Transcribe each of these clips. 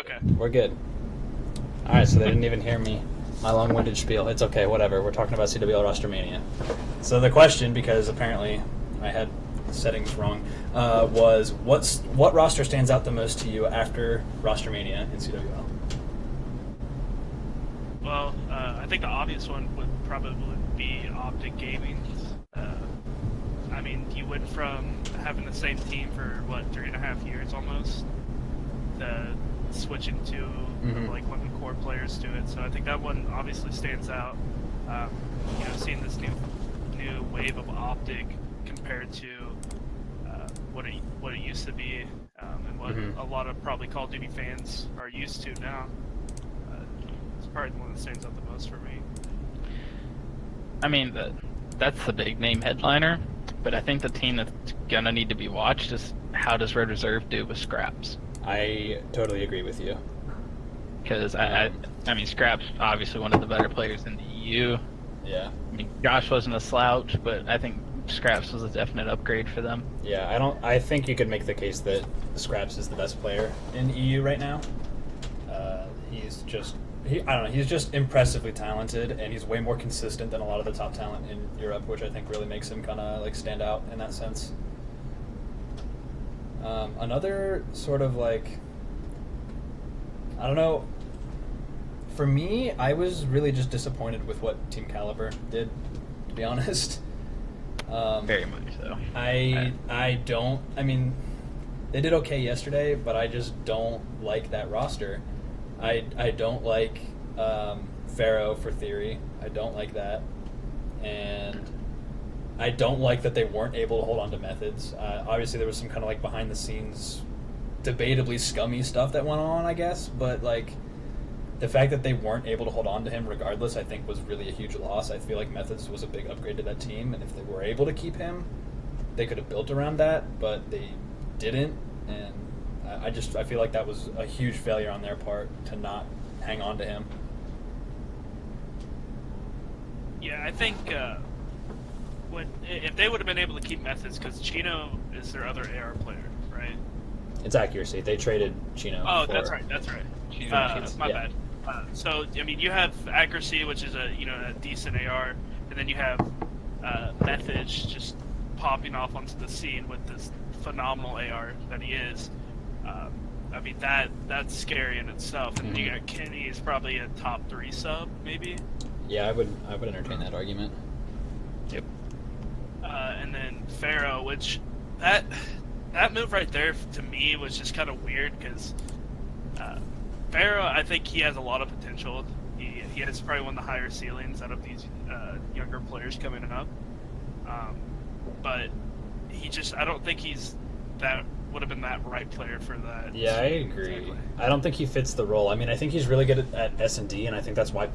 Okay. We're good. All right, so they didn't even hear me. My long-winded spiel. It's okay, whatever. We're talking about CWL Rostermania. So the question, because apparently I had settings wrong, was what roster stands out the most to you after Rostermania in CWL? Well, I think the obvious one would probably be Optic Gaming. Uh, I mean, you went from having the same team for, what, 3.5 years almost, to switching to, like, one of the core players to it. So I think that one obviously stands out. Seeing this new wave of Optic compared to what it used to be, and what a lot of probably Call of Duty fans are used to now. It's probably the one that stands out the most for me. I mean, that's the big name headliner, but I think the team that's gonna need to be watched is how does Red Reserve do with Scraps? I totally agree with you. Because I mean, Scraps obviously one of the better players in the EU. Yeah. I mean, Josh wasn't a slouch, but I think Scraps was a definite upgrade for them. Yeah, I think you could make the case that Scraps is the best player in EU right now. I don't know, he's just impressively talented, and he's way more consistent than a lot of the top talent in Europe, which I think really makes him kind of like stand out in that sense. Another sort of like, I don't know, for me, I was really just disappointed with what Team Caliber did, to be honest. Very much so. I mean, they did okay yesterday, but I just don't like that roster. I don't like Pharaoh for Theory. I don't like that. And I don't like that they weren't able to hold on to Methods. Obviously, there was some kind of like behind-the-scenes, debatably scummy stuff that went on, I guess. But like, the fact that they weren't able to hold on to him regardless, I think was really a huge loss. I feel like Methods was a big upgrade to that team, and if they were able to keep him, they could have built around that, but they didn't. And I feel like that was a huge failure on their part to not hang on to him. Yeah, I think if they would have been able to keep Methods, because Chino is their other AR player, right? It's accuracy. They traded Chino. Oh, for... that's right. My bad. So I mean, you have accuracy, which is a decent AR, and then you have Methods just popping off onto the scene with this phenomenal AR that he is. I mean, that's scary in itself. And then you got Kenny is probably a top 3 sub, maybe. Yeah, I would entertain that argument. Yep. And then Pharaoh, which that move right there to me was just kind of weird because Pharaoh, I think he has a lot of potential. He has probably one of the higher ceilings out of these younger players coming up. But I don't think that would have been that right player for that. Yeah, I agree. Exactly. I don't think he fits the role. I mean, I think he's really good at S&D, and I think that's why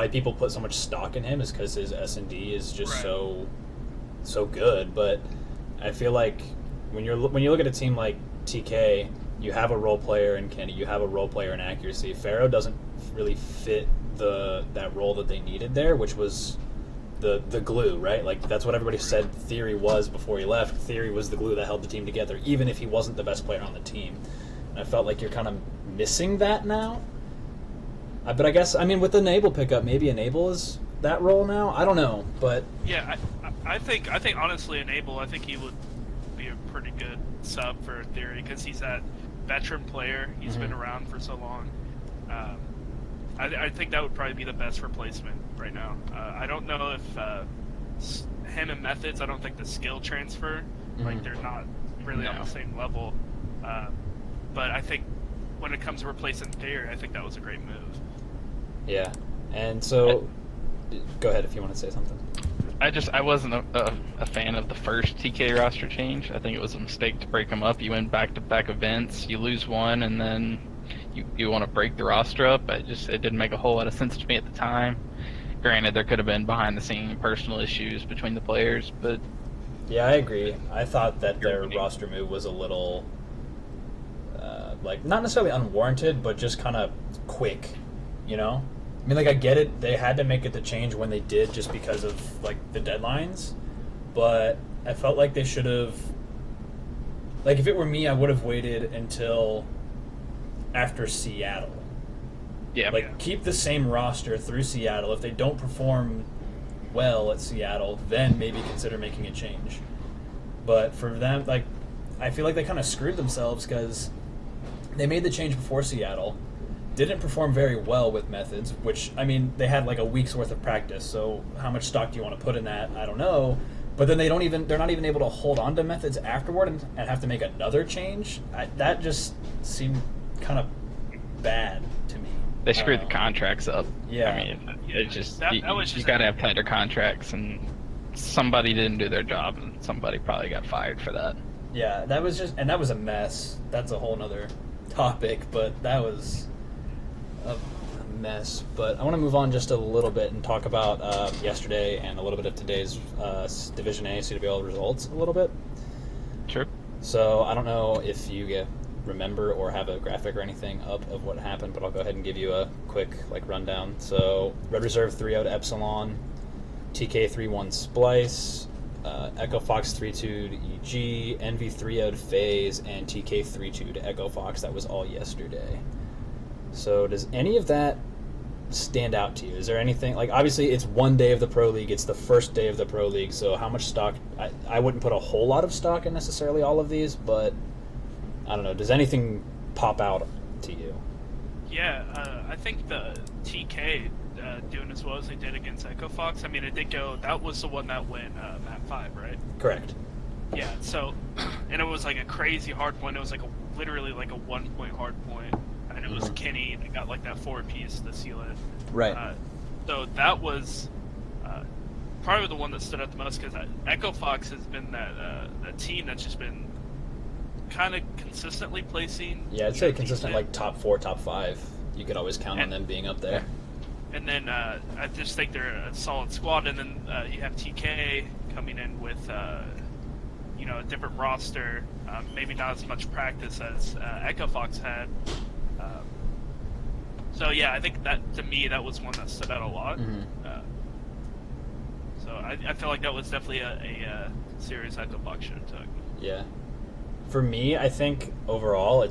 people put so much stock in him is because his S&D is just so good. But I feel like when you look at a team like TK, you have a role player in Kenny, you have a role player in accuracy. Pharaoh doesn't really fit that role that they needed there, which was the glue, right? Like, that's what everybody said Theory was before he left. Theory was the glue that held the team together, even if he wasn't the best player on the team. And I felt like you're kind of missing that now. But I guess, I mean, with the Enable pickup, maybe Enable is that role now? I don't know, but... Yeah, I think honestly Enable, I think he would be a pretty good sub for Theory, because he's that veteran player. He's been around for so long. I think that would probably be the best replacement right now. I don't know if him and Methods, I don't think the skill transfer, like they're not really on the same level. But I think when it comes to replacing Theory, I think that was a great move. Yeah, and so go ahead if you want to say something. I wasn't a fan of the first TK roster change. I think it was a mistake to break them up. You win back-to-back events, you lose one, and then you want to break the roster up. It didn't make a whole lot of sense to me at the time. Granted, there could have been behind-the-scene personal issues between the players, but... Yeah, I agree. I thought that their roster move was a little, not necessarily unwarranted, but just kind of quick, you know? I mean, like, I get it. They had to make it the change when they did just because of, like, the deadlines. But I felt like they should have... Like, if it were me, I would have waited until after Seattle. Yeah. Like, keep the same roster through Seattle. If they don't perform well at Seattle, then maybe consider making a change. But for them, like, I feel like they kind of screwed themselves because they made the change before Seattle, didn't perform very well with methods, which, I mean, they had like a week's worth of practice, so how much stock do you want to put in that? I don't know. But then they're not even able to hold on to methods afterward and have to make another change. That just seemed kind of bad to me. They screwed the contracts up. Yeah. I mean, it's just That you was just got to have tighter contracts, and somebody didn't do their job, and somebody probably got fired for that. Yeah, that was a mess. That's a whole nother topic, but that was a mess. But I want to move on just a little bit and talk about yesterday and a little bit of today's Division A CWL results a little bit. Sure. So I don't know if you remember or have a graphic or anything up of what happened, but I'll go ahead and give you a quick rundown. So Red Reserve 3-0 to Epsilon, TK 3-1 Splice, Echo Fox 3-2 to EG, Envy 3-0 to FaZe, and TK 3-2 to Echo Fox. That was all yesterday. So does any of that stand out to you? Is there anything, like, obviously it's one day of the Pro League, it's the first day of the Pro League, so how much stock, I wouldn't put a whole lot of stock in necessarily all of these, but I don't know, does anything pop out to you? Yeah, I think the TK doing as well as they did against Echo Fox. I mean, it did go. That was the one that went map 5, right? Correct. Yeah. So, and it was like a crazy hard point. It was like literally like a 1-point hard point, and it was Kenny that got like that 4-piece to seal it. Right. So that was probably the one that stood out the most because Echo Fox has been that team that's just been kind of consistently placing. Yeah, I'd say consistent, like top 4, top 5. You could always count on them being up there. And then I just think they're a solid squad. And then you have TK coming in with a different roster, maybe not as much practice as Echo Fox had. So yeah, I think that to me that was one that stood out a lot. Mm-hmm. So I feel like that was definitely a series Echo Fox should have took. Yeah. For me, I think overall,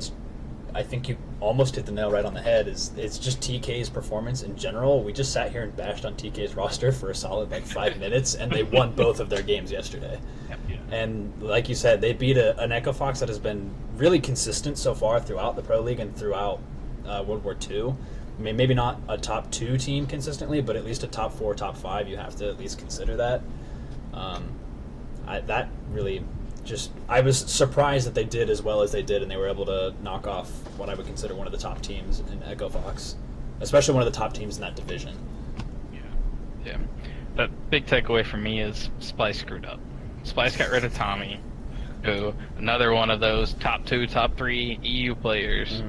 I think you almost hit the nail right on the head. It's just TK's performance in general. We just sat here and bashed on TK's roster for a solid 5 minutes, and they won both of their games yesterday. Yeah. And like you said, they beat an Echo Fox that has been really consistent so far throughout the Pro League and throughout World War II. I mean, maybe not a top 2 team consistently, but at least a top 4, top 5. You have to at least consider that. That really. I was surprised that they did as well as they did, and they were able to knock off what I would consider one of the top teams in Echo Fox, especially one of the top teams in that division. Yeah. The big takeaway for me is Splice screwed up. Splice got rid of Tommy, who another one of those top 2, top 3 EU players,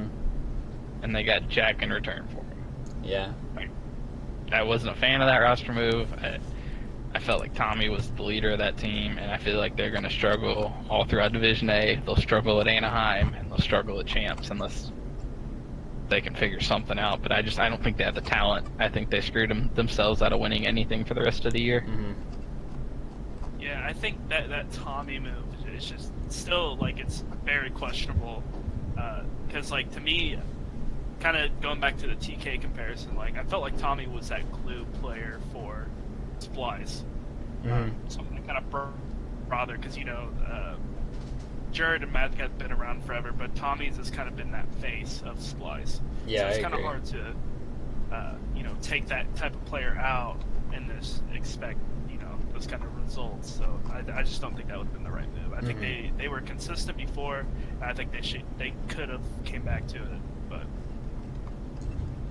and they got Jack in return for him. Yeah. I wasn't a fan of that roster move. I felt like Tommy was the leader of that team, and I feel like they're going to struggle all throughout Division A. They'll struggle at Anaheim, and they'll struggle at Champs unless they can figure something out. But I don't think they have the talent. I think they screwed themselves out of winning anything for the rest of the year. Mm-hmm. Yeah, I think that Tommy move is just still, like, it's very questionable. Because, like, to me, kind of going back to the TK comparison, like, I felt like Tommy was that glue player for Splice. Something that kind of bother because Jared and Matt have been around forever, but Tommy's has kind of been that face of Splice. Yeah, so it's I kind of agree. hard to take that type of player out and just expect those kind of results. So I just don't think that would have been the right move. I think they were consistent before. And I think they could have came back to it, but.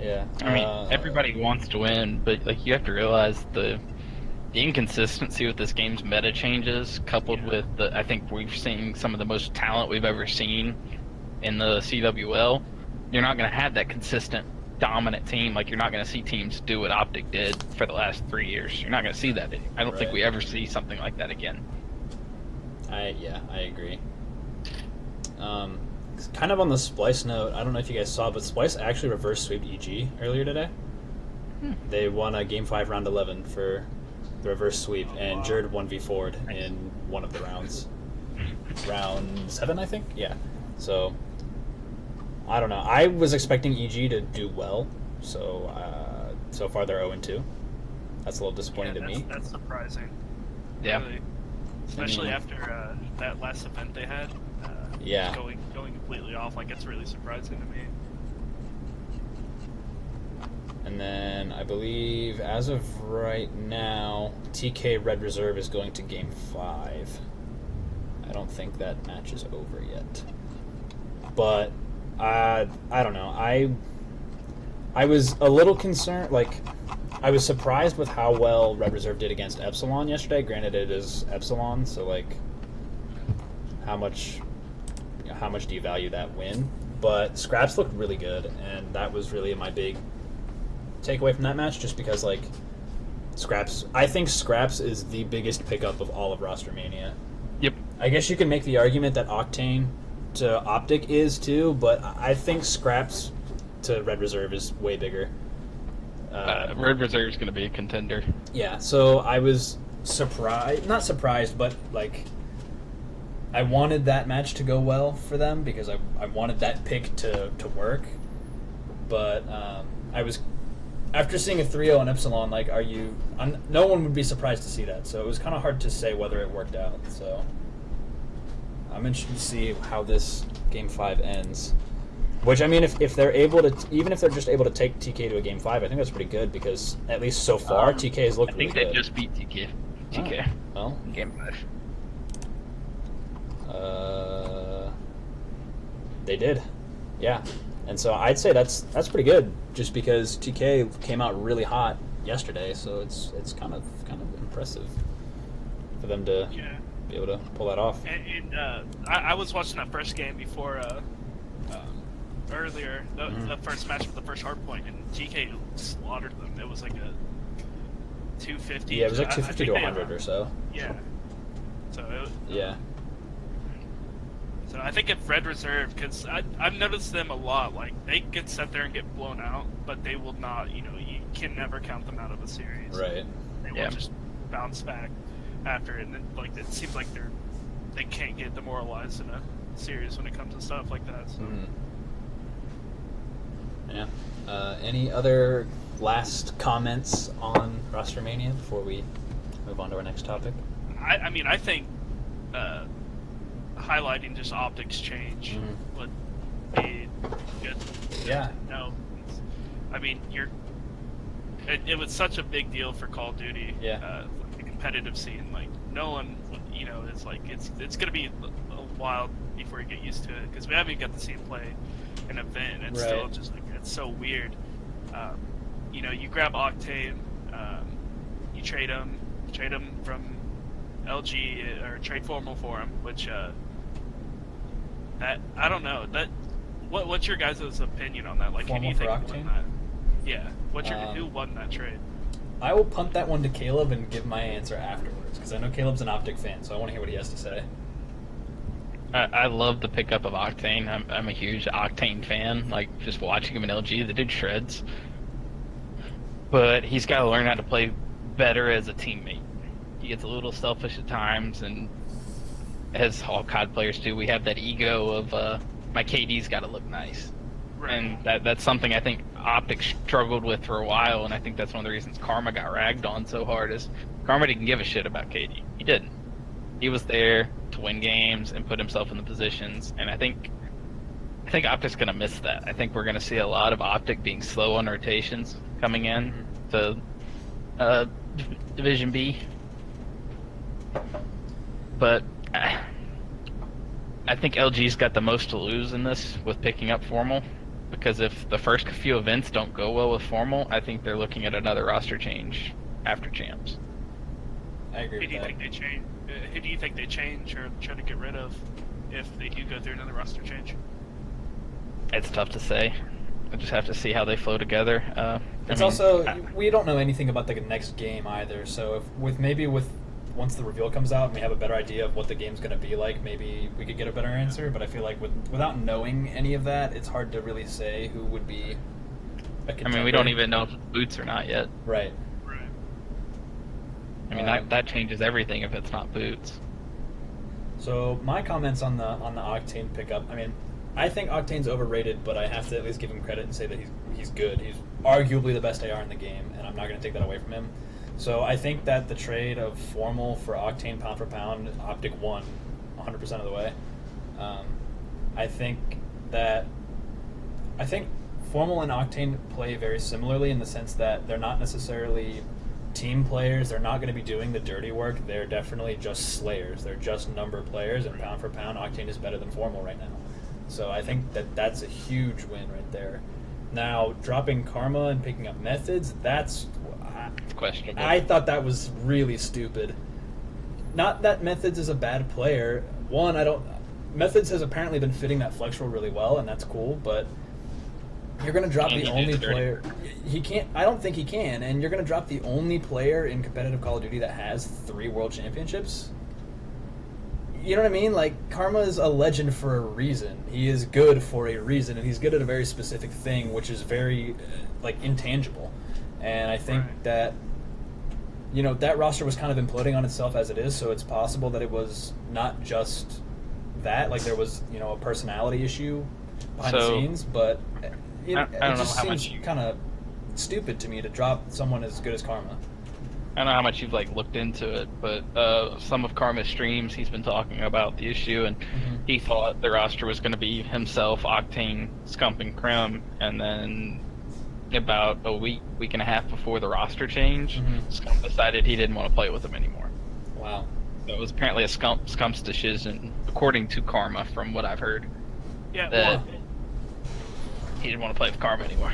Yeah. I mean, everybody wants to win, but like you have to realize the inconsistency with this game's meta changes, coupled with I think we've seen some of the most talent we've ever seen in the CWL. You're not going to have that consistent, dominant team. Like, you're not going to see teams do what Optic did for the last 3 years. You're not going to see that. I don't think we ever see something like that again. I agree. Kind of on the Splice note, I don't know if you guys saw, but Splice actually reverse sweeped EG earlier today. They won a Game 5 Round 11 for the reverse sweep, and Jared 1v4'd in one of the rounds. Round 7, I think? Yeah. So, I don't know. I was expecting EG to do well, so so far they're 0-2. That's a little disappointing to me. That's surprising. Yeah. Really. Especially after that last event they had. Yeah. Going completely off, like, it's really surprising to me. And then I believe, as of right now, TK Red Reserve is going to Game 5. I don't think that match is over yet. But, I don't know. I was a little concerned, like, I was surprised with how well Red Reserve did against Epsilon yesterday. Granted, it is Epsilon, so, like, how much do you value that win? But Scraps looked really good, and that was really my big takeaway from that match, just because, like, I think Scraps is the biggest pickup of all of Rostermania. Yep. I guess you can make the argument that Octane to Optic is too, but I think Scraps to Red Reserve is way bigger. Red Reserve is going to be a contender. Yeah, so I was not surprised, but, like, I wanted that match to go well for them because I wanted that pick to work. But I was, after seeing a 3-0 on Epsilon, like, no one would be surprised to see that. So it was kind of hard to say whether it worked out. So I'm interested to see how this Game 5 ends. Which, I mean, if they're able to, even if they're just able to take TK to a Game 5, I think that's pretty good because, at least so far, TK has looked really good. I think they just beat TK. Well, Game 5. They did, yeah, and so I'd say that's pretty good, just because TK came out really hot yesterday, so it's kind of impressive for them to be able to pull that off. And I was watching that first game before earlier, the first match with the first hardpoint, and TK slaughtered them. It was like a 250. Yeah, it was like 250 to 100 or so. Yeah. So yeah. So I think if Red Reserve, because I've noticed them a lot, like, they can sit there and get blown out, but they will not, you can never count them out of a series. Right. They will just bounce back after it, and then, like, it seems like they can't get demoralized in a series when it comes to stuff like that. So. Yeah. Any other last comments on Rostermania before we move on to our next topic? I mean, I think highlighting just optics change would be good. Yeah. No, I mean, it was such a big deal for Call of Duty. Yeah. The competitive scene, like, no one, it's like it's gonna be a while before you get used to it because we haven't got to see him play an event. And it's still just like it's so weird. You grab Octane, you trade him from LG or trade Formal for him, which that I don't know. What's your guys' opinion on that? Like, who do you think won that? Yeah, who won that trade? I will punt that one to Caleb and give my answer afterwards because I know Caleb's an Optic fan, so I want to hear what he has to say. I love the pickup of Octane. I'm a huge Octane fan. Like, just watching him in LG, the dude shreds. But he's got to learn how to play better as a teammate. He gets a little selfish at times, and as all COD players do, we have that ego of my KD's got to look nice. Right. And that's something I think Optic struggled with for a while, and I think that's one of the reasons Karma got ragged on so hard is Karma didn't give a shit about KD. He didn't. He was there to win games and put himself in the positions, and I think Optic's going to miss that. I think we're going to see a lot of Optic being slow on rotations coming in to Division B. But I think LG's got the most to lose in this with picking up Formal, because if the first few events don't go well with Formal, I think they're looking at another roster change after Champs. I agree with that. Who do you think they change or try to get rid of if they do go through another roster change? It's tough to say. I just have to see how they flow together. We don't know anything about the next game either. So once the reveal comes out and we have a better idea of what the game's going to be like, maybe we could get a better answer. But I feel like without knowing any of that, it's hard to really say who would be a contender. I mean, we don't even know if it's Boots or not yet. Right. I mean, that changes everything if it's not Boots. So my comments on the Octane pickup, I mean, I think Octane's overrated, but I have to at least give him credit and say that he's good. He's arguably the best AR in the game, and I'm not going to take that away from him. So I think that the trade of Formal for Octane pound for pound, Optic won 100% of the way. I think Formal and Octane play very similarly in the sense that they're not necessarily team players. They're not going to be doing the dirty work. They're definitely just slayers. They're just number players, and pound for pound, Octane is better than Formal right now. So I think that's a huge win right there. Now, dropping Karma and picking up Methods, it's questionable. I thought that was really stupid. Not that Methods is a bad player. Methods has apparently been fitting that flex role really well, and that's cool, but you're going to drop the only player. He can't. I don't think he can, and you're going to drop the only player in competitive Call of Duty that has 3 world championships. You know what I mean? Like, Karma is a legend for a reason. He is good for a reason, and he's good at a very specific thing, which is very, intangible. And I think that, that roster was kind of imploding on itself as it is, so it's possible that it was not just that. Like, there was, a personality issue behind the scenes, but it just seems kind of stupid to me to drop someone as good as Karma. I don't know how much you've looked into it, but some of Karma's streams, he's been talking about the issue, and he thought the roster was going to be himself, Octane, Scump, and Krim, and then about a week and a half before the roster change, Scump decided he didn't want to play with him anymore. Wow. So it was apparently a Scump's decision, according to Karma, from what I've heard. Yeah, that he didn't want to play with Karma anymore.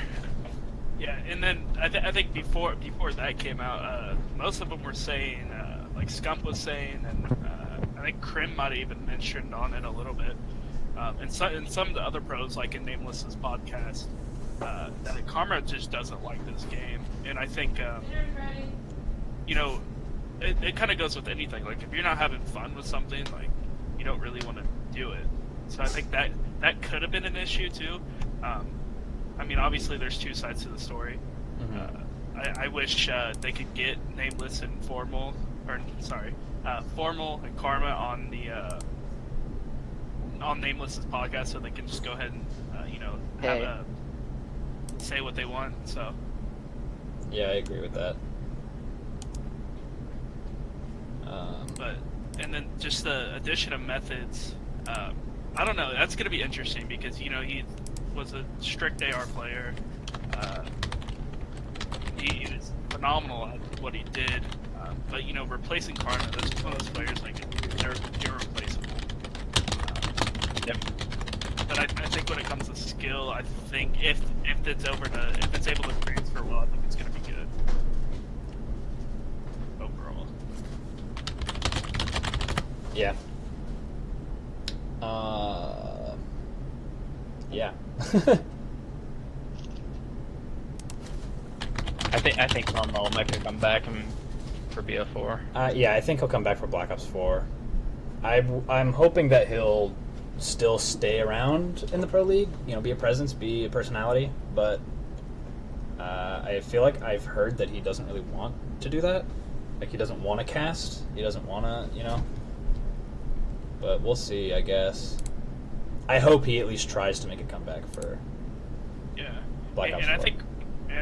Yeah, and then I think before that came out, most of them were saying, like Scump was saying, and I think Krim might have even mentioned on it a little bit, and some of the other pros, like in Nameless's podcast, that Karma just doesn't like this game, and I think, it kind of goes with anything. Like, if you're not having fun with something, like, you don't really want to do it. So I think that could have been an issue too. I mean, obviously, there's 2 sides to the story. I wish they could get Nameless and Formal, Formal and Karma on the on Nameless's podcast, so they can just go ahead and say what they want. So. Yeah, I agree with that. And then just the addition of Methods. I don't know. That's going to be interesting because he was a strict AR player. He was phenomenal at what he did, but replacing Karma, that's just one of those players they're irreplaceable. Yep. But I think when it comes to skill, I think if it's able to transfer well, I think it's going to be good overall. Yeah. Yeah. I think Karma might come back for BO4. Yeah, I think he'll come back for Black Ops 4. I'm hoping that he'll still stay around in the Pro League, be a presence, be a personality, but I feel like I've heard that he doesn't really want to do that. Like, he doesn't want to cast, he doesn't want to, but we'll see, I guess. I hope he at least tries to make a comeback for Black Ops 4. I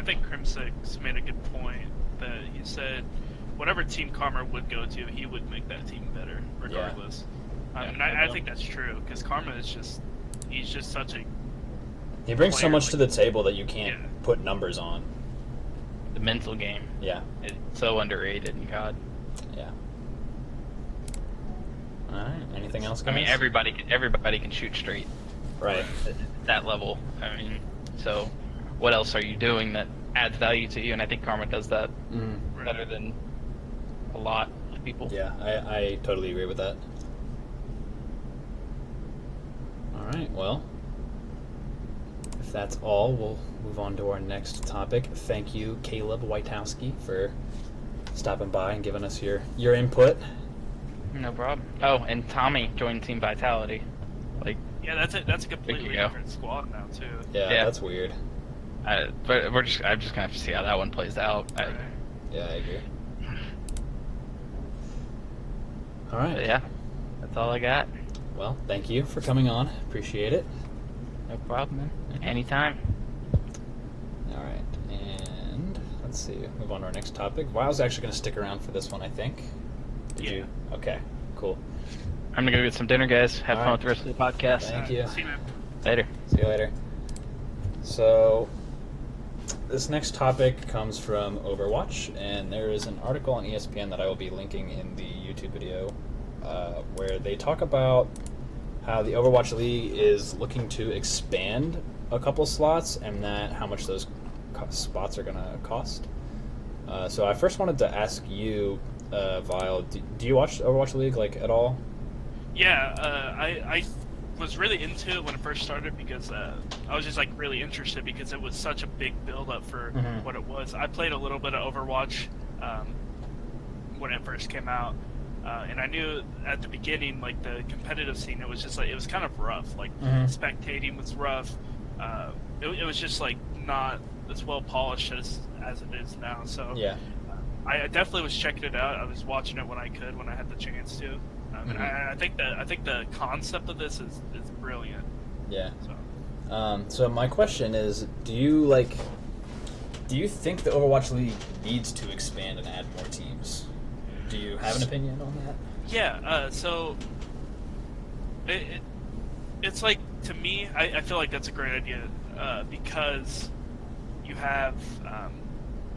think Crimsix made a good point that he said whatever team Karma would go to, he would make that team better, regardless. And I think that's true, because Karma is he's just such a... He brings so much to the table that you can't put numbers on. The mental game. Yeah. It's so underrated, God. Yeah. Alright, anything else, guys? I mean, everybody can shoot straight. Right. At that level. I mean, so what else are you doing that adds value to you? And I think Karma does that better than a lot of people. Yeah, I totally agree with that. Alright, well, if that's all, we'll move on to our next topic. Thank you, Caleb Witowski, for stopping by and giving us your input. No problem. Oh, and Tommy joined Team Vitality. Yeah, that's a completely different squad now too. Yeah, that's weird. But I'm just gonna have to see how that one plays out. Yeah, I agree. All right. But yeah, that's all I got. Well, thank you for coming on. Appreciate it. No problem, man. Anytime. All right, and let's see. Move on to our next topic. Wyle's actually going to stick around for this one, I think. Did you? Okay, cool. I'm gonna go get some dinner, guys. Have All fun right. with the rest of the podcast. Thank you. See you, man. Later. See you later. So, this next topic comes from Overwatch, and there is an article on ESPN that I will be linking in the YouTube video where they talk about how the Overwatch League is looking to expand a couple slots and that how much those spots are going to cost. So I first wanted to ask you, Vile, do you watch Overwatch League at all? Yeah, I was really into it when it first started because I was just really interested because it was such a big build up for what it was. I played a little bit of Overwatch when it first came out, and I knew at the beginning the competitive scene, it was just it was kind of rough. Spectating was rough. It was just not as well polished as it is now. So Yeah. I definitely was checking it out. I was watching it when I could, when I had the chance to. And I think the concept of this is brilliant. Yeah. So. So my question is, do you think the Overwatch League needs to expand and add more teams? Do you have an opinion on that? Yeah. So it's to me, I feel like that's a great idea because you have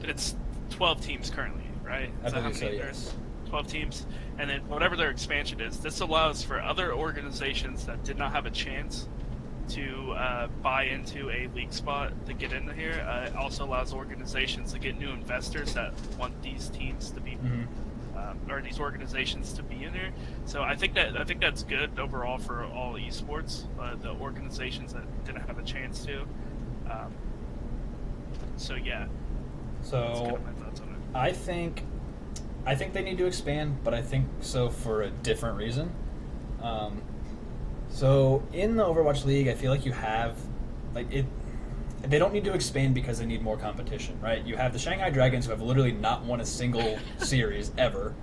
it's 12 teams currently, right? I believe so, yes. 12 teams, and then whatever their expansion is, this allows for other organizations that did not have a chance to buy into a league spot to get into here. It also allows organizations to get new investors that want these teams to be, or these organizations to be in here. So I think that's good overall for all esports, the organizations that didn't have a chance to. So yeah. So that's kind of my thoughts on it. I think they need to expand, but I think so for a different reason. So in the Overwatch League, I feel like you have they don't need to expand because they need more competition, right? You have the Shanghai Dragons, who have literally not won a single series ever,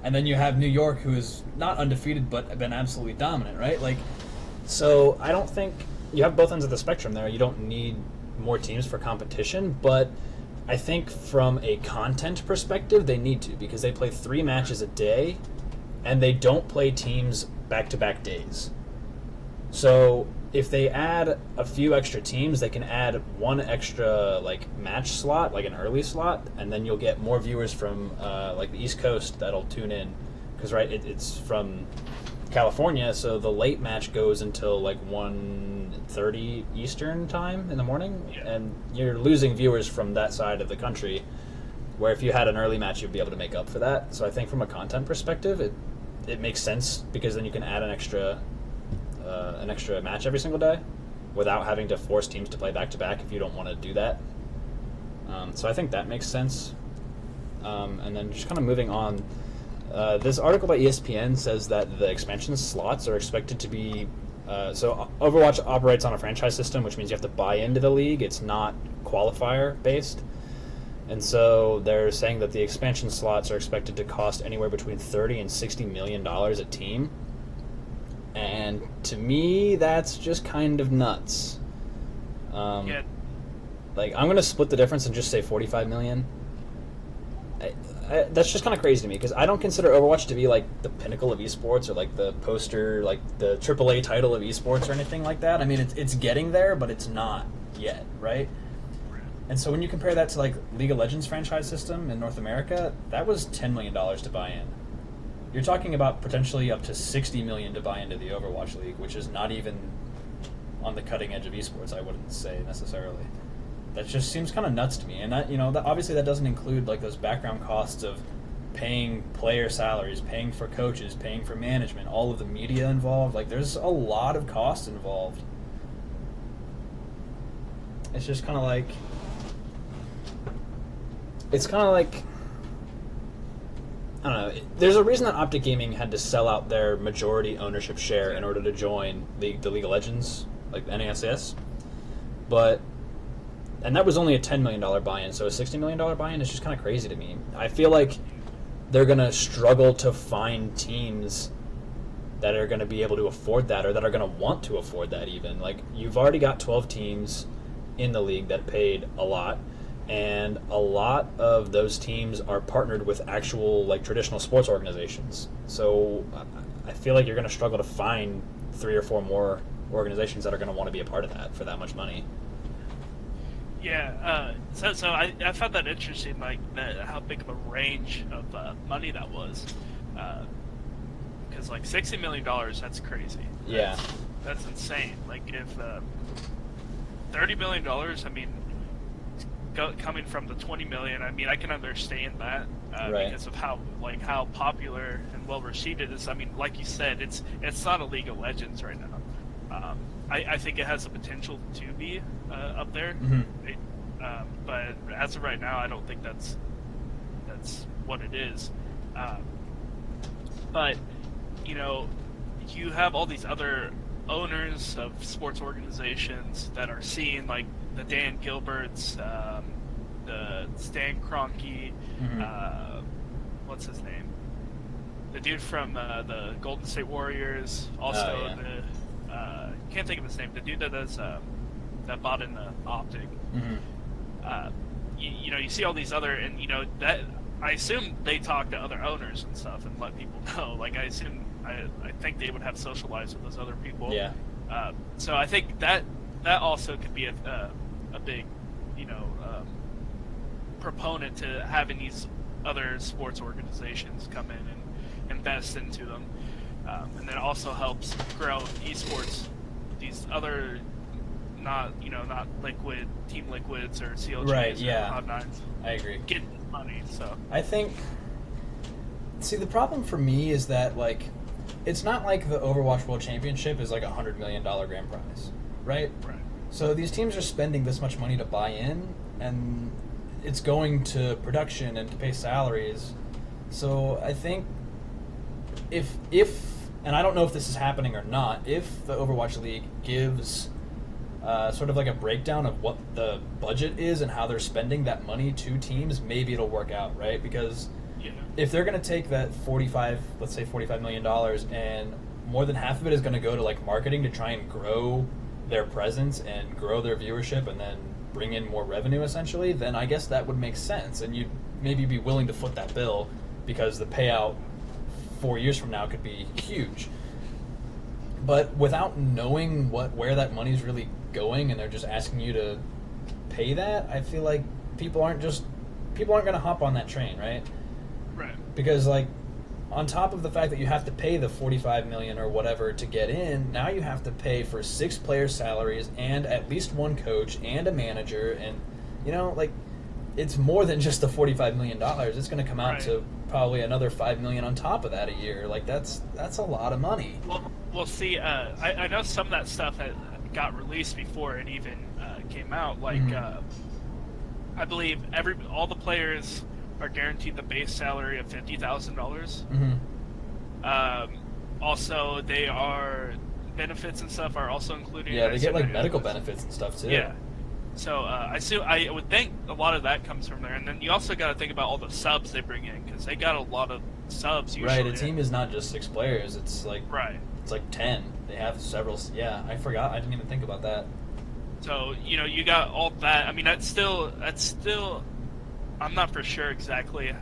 and then you have New York, who is not undefeated but been absolutely dominant, right? So I don't think you have both ends of the spectrum there. You don't need more teams for competition, but I think from a content perspective, they need to, because they play 3 matches a day, and they don't play teams back-to-back days. So if they add a few extra teams, they can add one extra match slot, an early slot, and then you'll get more viewers from the East Coast that'll tune in, because it's from California, so the late match goes until 1:30 Eastern time in the morning, and you're losing viewers from that side of the country, where if you had an early match, you'd be able to make up for that. So I think from a content perspective, it makes sense, because then you can add an extra match every single day without having to force teams to play back-to-back if you don't want to do that. So I think that makes sense. And then just kind of moving on, this article by ESPN says that the expansion slots are expected to be... so Overwatch operates on a franchise system, which means you have to buy into the league. It's not qualifier-based. And so they're saying that the expansion slots are expected to cost anywhere between $30 and $60 million a team. And to me, that's just kind of nuts. I'm going to split the difference and just say $45 million. That's just kind of crazy to me, because I don't consider Overwatch to be the pinnacle of esports, or the poster, the AAA title of esports or anything like that. I mean, it's getting there, but it's not yet, right? And so when you compare that to League of Legends franchise system in North America, that was $10 million to buy in. You're talking about potentially up to $60 million to buy into the Overwatch League, which is not even on the cutting edge of esports, I wouldn't say necessarily. That just seems kind of nuts to me, and that obviously that doesn't include those background costs of paying player salaries, paying for coaches, paying for management, all of the media involved. There's a lot of costs involved. It's just kind of I don't know. There's a reason that Optic Gaming had to sell out their majority ownership share in order to join the League of Legends, the NASS. And that was only a $10 million buy-in, so a $60 million buy-in is just kind of crazy to me. I feel like they're going to struggle to find teams that are going to be able to afford that, or that are going to want to afford that even. Like, you've already got 12 teams in the league that paid a lot, and a lot of those teams are partnered with actual, like, traditional sports organizations. So I feel like you're going to struggle to find 3 or 4 more organizations that are going to want to be a part of that for that much money. Yeah, so I found that interesting, like how big of a range of money that was, because like $60 million, that's crazy. Yeah, that's insane. Like if $30 million, I mean, coming from the 20 million, I mean, I can understand that right. because of how popular and well received it is. I mean, like you said, it's not a League of Legends right now. I think it has the potential to be up there, but as of right now, I don't think that's what it is. But you know, you have all these other owners of sports organizations that are seeing, like the Dan Gilberts, the Stan Kroenke, what's his name? The dude from the Golden State Warriors, also the can't think of his name. The dude that does that bought in the Optic. You know, you see all these other, and you know that I assume they talk to other owners and stuff and let people know. Like I think they would have social lives with those other people. Yeah. So I think that also could be a big, you know, proponent to having these other sports organizations come in and invest into them, and then also helps grow esports. These other not liquid Team Liquids or CLGs right, or yeah. Cloud9s. I agree. Get money, so I think. See, the problem for me is that, like, it's not like the Overwatch World Championship is like $100 million grand prize, right? Right. So these teams are spending this much money to buy in, and it's going to production and to pay salaries. So I think if and I don't know if this is happening or not, if the Overwatch League gives sort of like a breakdown of what the budget is and how they're spending that money to teams, maybe it'll work out, right? Because if they're going to take that let's say $45 million, and more than half of it is going to go to like marketing to try and grow their presence and grow their viewership and then bring in more revenue essentially, then I guess that would make sense, and you'd maybe be willing to foot that bill because the payout 4 years from now could be huge. But without knowing where that money's really going, and they're just asking you to pay that, I feel like people aren't going to hop on that train, right? Right. Because, like, on top of the fact that you have to pay the $45 million or whatever to get in, now you have to pay for 6 players' salaries and at least 1 coach and a manager, and, you know, like, it's more than just the $45 million. It's going to come out to probably another $5 million on top of that a year. Like, that's a lot of money. Well, see, I know some of that stuff that got released before it even came out. Like, I believe all the players are guaranteed the base salary of $50,000. Also, they are benefits and stuff are also included. Yeah, they get like medical benefits and stuff too. Yeah. So I would think a lot of that comes from there, and then you also got to think about all the subs they bring in, because they got a lot of subs usually. Right, a team is not just 6 players; it's like it's like 10. They have several. Yeah, I forgot. I didn't even think about that. So you know, you got all that. I mean, that's still. I'm not for sure exactly.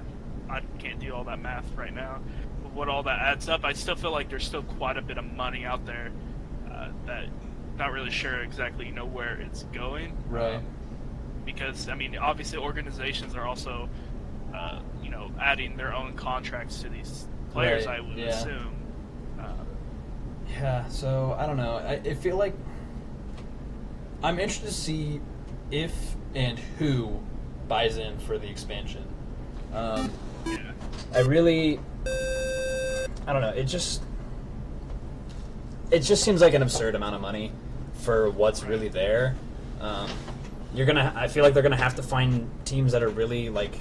I can't do all that math right now. But what all that adds up, I still feel like there's still quite a bit of money out there that. Not really sure exactly, you know, where it's going. Right. Because, I mean, obviously organizations are also, you know, adding their own contracts to these players, I would assume. Yeah, so, I don't know. I feel like I'm interested to see if and who buys in for the expansion. I don't know, it just seems like an absurd amount of money for what's really there. I feel like they're gonna have to find teams that are really like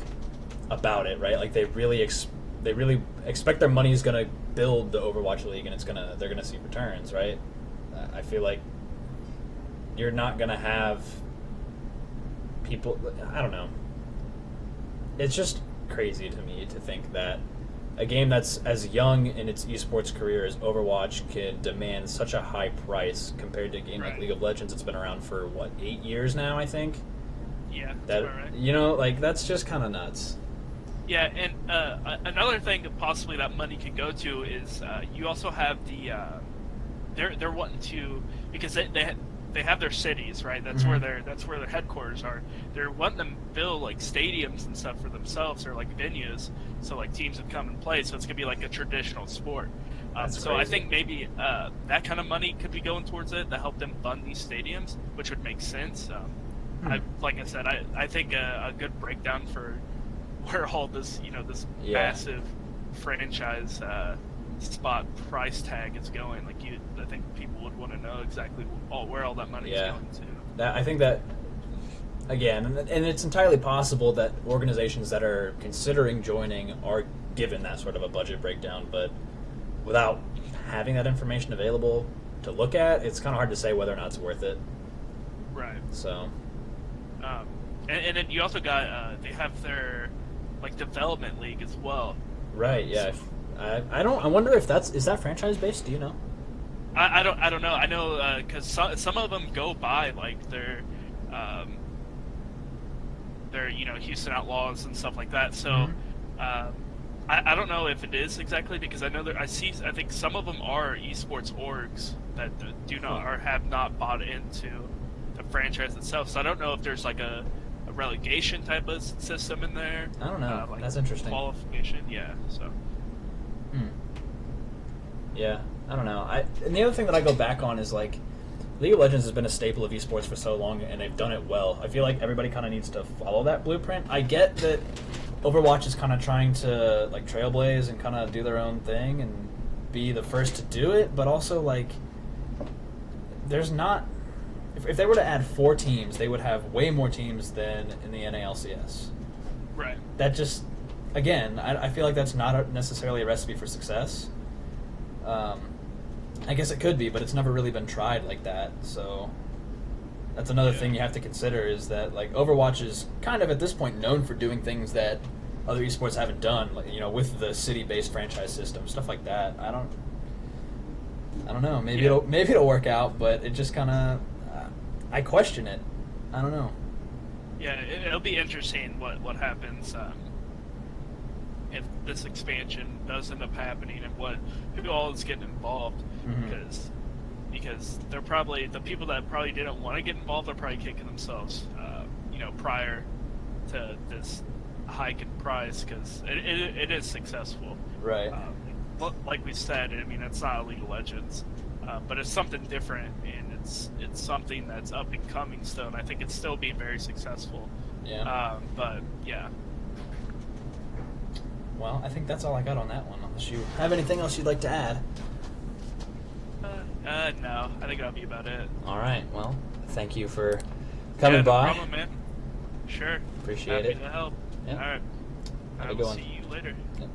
about it, right? Like they really expect their money is gonna build the Overwatch League, and they're gonna see returns, right? I feel like you're not gonna have people. I don't know. It's just crazy to me to think that a game that's as young in its esports career as Overwatch can demand such a high price compared to a game like Right. League of Legends. It's been around for what, 8 years now, I think. Yeah, that's That about right. you know, like that's just kind of nuts. Yeah, and another thing that possibly that money could go to is you also have the they're wanting to, because they have their cities, right? That's where their headquarters are. They're wanting to build like stadiums and stuff for themselves, or like venues, so like teams would come and play. So it's gonna be like a traditional sport. So I crazy. think maybe that kind of money could be going towards it to help them fund these stadiums, which would make sense. Like I said, I think a good breakdown for where all this this massive franchise spot price tag is going. Like I think people would want to know exactly where all that money is going to. I think that, again, and it's entirely possible that organizations that are considering joining are given that sort of a budget breakdown, but without having that information available to look at, it's kind of hard to say whether or not it's worth it. Right. So, and then you also got they have their like development league as well. right, yeah. I wonder if is that franchise based? Do you know? I don't know. I know because some of them go by like their Houston Outlaws and stuff like that. So I don't know if it is exactly, because I know I think some of them are esports orgs that do not or have not bought into the franchise itself. So I don't know if there's like a relegation type of system in there. I don't know. Like That's interesting. Qualification, yeah. So. Yeah, I don't know. And the other thing that I go back on is like, League of Legends has been a staple of esports for so long, and they've done it well. I feel like everybody kind of needs to follow that blueprint. I get that Overwatch is kind of trying to like trailblaze and kind of do their own thing and be the first to do it, but also like, there's not. If they were to add 4 teams, they would have way more teams than in the NALCS. Right. That just, again, I feel like that's not necessarily a recipe for success. I guess it could be, but it's never really been tried like that. So that's another thing you have to consider, is that like Overwatch is kind of at this point known for doing things that other esports haven't done, like with the city-based franchise system, stuff like that. I don't know. Maybe it'll work out, but it just kind of I question it. I don't know. Yeah, it'll be interesting what happens if this expansion does end up happening, and who all is getting involved, because they're probably the people that probably didn't want to get involved are probably kicking themselves, prior to this hike in price, because it is successful. Right. Like we said, I mean, it's not a League of Legends, but it's something different, and it's something that's up and coming still, and I think it's still being very successful. Yeah. But yeah. Well, I think that's all I got on that one. Unless you have anything else you'd like to add. No, I think that'll be about it. All right. Well, thank you for coming no by. problem, man. Sure. Appreciate Happy it. to help. Yeah. All right. Have I a good will one. see you later. Yep.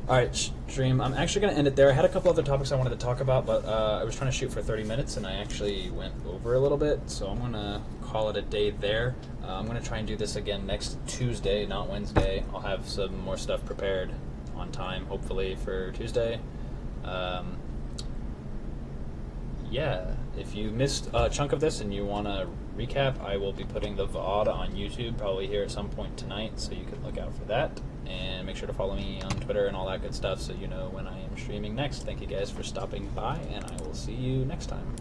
All right, stream. I'm actually going to end it there. I had a couple other topics I wanted to talk about, but I was trying to shoot for 30 minutes, and I actually went over a little bit, so I'm going to call it a day there. I'm going to try and do this again next Tuesday, not Wednesday. I'll have some more stuff prepared on time, hopefully, for Tuesday. Yeah, if you missed a chunk of this and you want to recap, I will be putting the VOD on YouTube probably here at some point tonight, so you can look out for that. And make sure to follow me on Twitter and all that good stuff so you know when I am streaming next. Thank you guys for stopping by, and I will see you next time.